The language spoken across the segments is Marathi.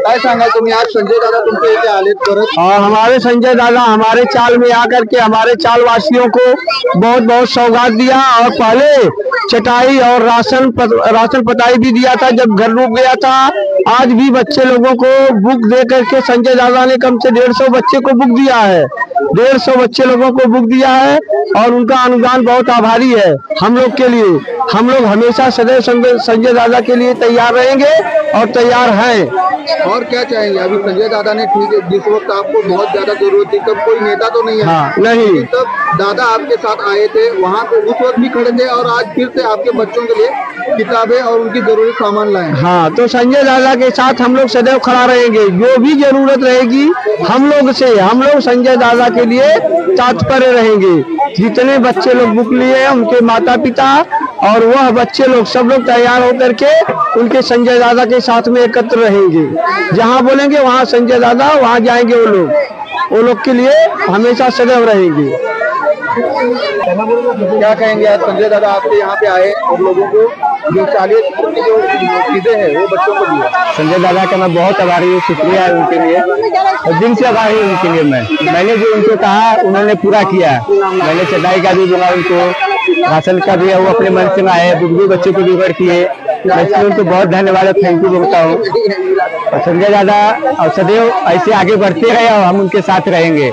काय सांगाल तुम्ही आज संजय दादा तुमचे इथे आलेत परत? हमारे संजय दादा हमारे चाल में आकर के हमारे चाल वासियों को बहुत बहुत सौगात दिया और पहले चटाई और राशन पताई भी दिया था जब घर रुक गया था। आज भी बच्चे लोगों को बुक दे करके संजय दादा ने कम से 150 बच्चे को बुक दिया है। 150 बच्चे लोगों को बुक दिया है और उनका अनुदान बहुत आभारी है हम लोग के लिए। हम लोग हमेशा सदैव संजय दादा के लिए तैयार रहेंगे और तैयार हैं। और क्या चाहेंगे? अभी संजय दादा ने ठीक है, जिस वक्त आपको बहुत ज्यादा जरूरत थी तब कोई नेता तो नहीं है। हाँ, नहीं, तब दादा आपके साथ आए थे, वहाँ पे उस वक्त भी खड़े थे और आज फिर से आपके बच्चों के लिए किताबें और उनकी जरूरी सामान लाए। हाँ, तो संजय दादा के साथ हम लोग सदैव खड़ा रहेंगे। जो भी जरूरत रहेगी हम लोग संजय दादा के लिए तत्पर रहेंगे। जितने बच्चे लोग बुक लिए हैं उनके माता पिता और वह बच्चे लोग सब लोग तैयार होकर के उनके संजय दादा के साथ में एकत्र रहेंगे। जहाँ बोलेंगे वहाँ संजय दादा वहाँ जाएंगे। वो लोग के लिए हमेशा सदैव रहेंगे। क्या कहेंगे आज संजय दादा आपके यहाँ पे आए और लोगों को जो 40 की जो चीजें हैं वो बच्चों को दिए? संजय दादा का मैं बहुत आभारी हूँ, शुक्रिया है उनके लिए और दिन से आभारी हूँ उनके लिए। मैंने जो उनको कहा उन्होंने पूरा किया। मैंने चटाई का भी बोला उनको, राशन का भी है, वो अपने मन से में आए, बुजुर्ग बच्चों को भी किए। मैं उनको बहुत धन्यवाद और थैंक यू बोलता हूँ। और संजय दादा और सदैव ऐसे आगे बढ़ते रहे और हम उनके साथ रहेंगे।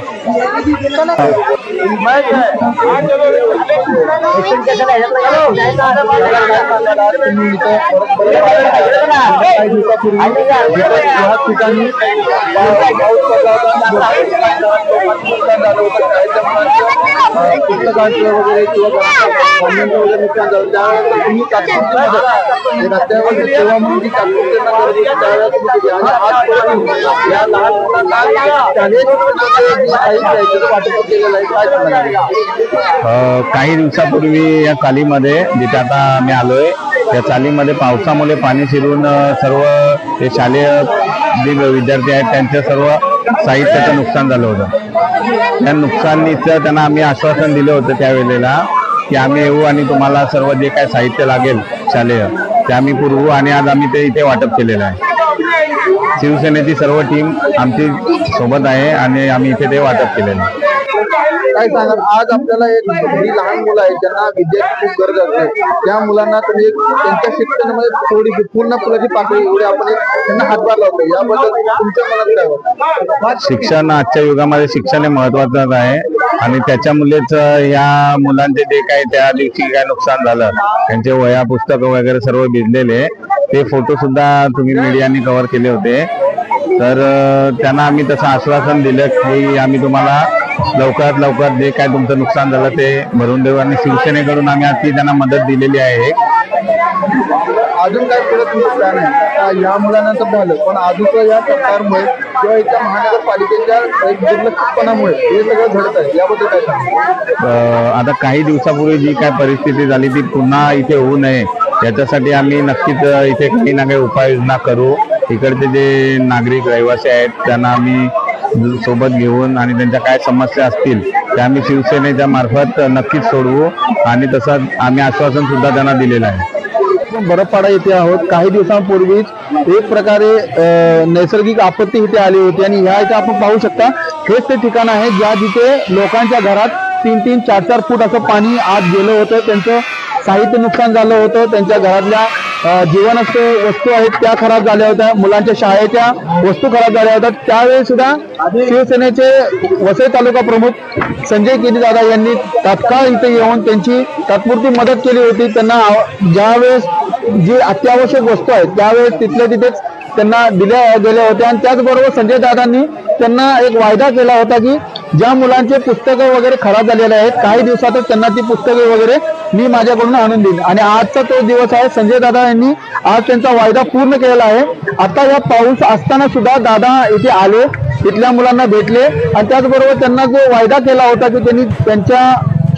काही दिवसापूर्वी या चालीमध्ये जिथे आता आम्ही आलोय त्या चालीमध्ये पावसामुळे पाणी शिरून सर्व जे शालेय विद्यार्थी आहेत त्यांचे सर्व साहित्याचं नुकसान झालं होतं। त्या नुकसानीचं त्यांना आम्ही आश्वासन दिलं होतं त्यावेळेला की आम्ही येऊ आणि तुम्हाला सर्व जे काय साहित्य लागेल शालेय ते आम्ही पुरवू आणि आज आम्ही ते इथे वाटप केलेलं आहे। शिवसेनेची सर्व टीम आमची सोबत आहे आणि आम्ही इथे ते वाटप केलेलं आहे। काय सांगाल आज आपल्याला एक जी लहान मुलं आहेत ज्यांना विद्यार्थी खूप गरज असते त्या मुलांना तुम्ही त्यांच्या शिक्षणामध्ये थोडी पूर्ण फुलाची पाकळी एवढी आपण त्यांना हातभार लावतो, याबद्दल तुमच्या मनात काय? शिक्षण आजच्या युगामध्ये शिक्षण हे महत्वाचं आहे आणि त्याच्यामुळेच या मुलांचे जे काही त्या दिवशी काय नुकसान झालं त्यांचे वह्या पुस्तकं वगैरे सर्व भिजलेले ते फोटो सुद्धा तुम्ही मीडियाने कव्हर केले होते। तर त्यांना आम्ही तसं आश्वासन दिलं की आम्ही तुम्हाला लवकरात लवकर जे काय तुमचं नुकसान झालं ते भरून देऊ आणि शिवसेनेकडून आम्ही आज ती त्यांना मदत दिलेली आहे। अजून काय पुढे तुमचं प्लॅन आहे? या मुलांना तर झालं पण अजून या सरकारमुळे किंवा इथल्या महानगरपालिकेच्या दुर्लक्षपणामुळे हे सगळं घडत आहे, याबद्दल काय सांगा? आता काही दिवसापूर्वी जी काय परिस्थिती झाली ती पुन्हा इथे होऊ नये याच्यासाठी आम्ही नक्कीच इथे काही ना काही उपाययोजना करू। इकडचे जे नागरिक रहिवासी आहेत त्यांना आम्ही सोबत घेऊन आणि त्यांच्या काय समस्या असतील त्या आम्ही शिवसेनेच्या मार्फत नक्कीच सोडवू आणि तसंच आम्ही आश्वासन सुद्धा त्यांना दिलेलं आहे। बरफपाडा येथे आहोत। काही दिवसांपूर्वीच एक प्रकारे नैसर्गिक आपत्ती इथे आली होती आणि ह्या इथे आपण पाहू शकता हेच ते ठिकाण आहे ज्या जिथे लोकांच्या घरात 3-3, 4-4 फूट असं पाणी आत गेलं होतं। त्यांचं साहित्य नुकसान झालं होतं, त्यांच्या घरातल्या जीवनावश्यक वस्तू आहेत त्या खराब झाल्या होत्या, मुलांच्या शाळेच्या वस्तू खराब झाल्या होत्या। त्यावेळी सुद्धा शिवसेनेचे वसई तालुका प्रमुख संजय केदी दादा यांनी तात्काळ इथे येऊन त्यांची तात्पुरती मदत केली होती। त्यांना ज्यावेळेस जी अत्यावश्यक वस्तू आहेत त्यावेळेस तिथल्या तिथेच त्यांना दिल्या गेल्या होत्या आणि त्याचबरोबर संजय दादांनी त्यांना एक वायदा केला होता की ज्या मुलांचे पुस्तकं वगैरे खराब झालेले आहेत काही दिवसातच त्यांना ती पुस्तके वगैरे मी माझ्याकडून आणून देईन आणि आजचा तो दिवस आहे। संजय दादा यांनी आज त्यांचा वायदा पूर्ण केलेला आहे। आता या पाऊस असताना सुद्धा दादा इथे आले, इथल्या मुलांना भेटले आणि त्याचबरोबर त्यांना जो वायदा केला होता की त्यांनी त्यांच्या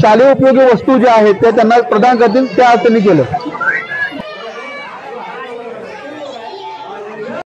शालेय उपयोगी वस्तू ज्या आहेत त्या त्यांना प्रदान करतील त्या आज त्यांनी केलं।